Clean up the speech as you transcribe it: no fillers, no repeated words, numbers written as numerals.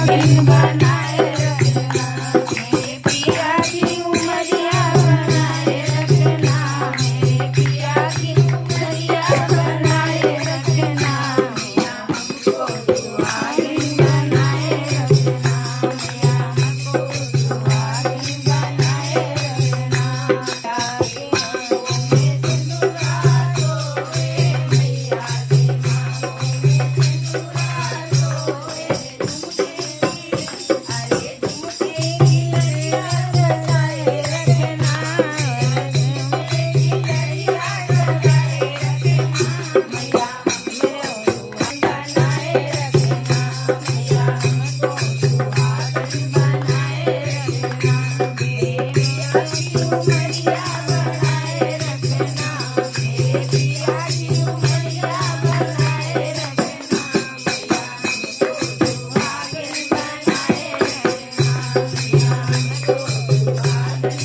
बनाए रखना मेरे पिया की उमरिया बनाए रखना मेरे पिया की उमरिया बनाए रखना मैया हमको दुआरी बनाए रखना मैया हमको दुआरी बनाए रखना आगे आंखों में सिंदूरा सोए मैया की आंखों में सिंदूरा सोए अरे झुमके की लड़िया सजाए रखना झुमके की लड़िया सजाए रखना मैया मेरे दुआरी बनाए रखना मैया हमको दुआरी बनाए रखना मेरे पिया की उमरिया बनाए रखना मेरे पिया की उमरिया बनाए रखना मैया हमको दुआरी बनाए रखना मैया हमको दुआरी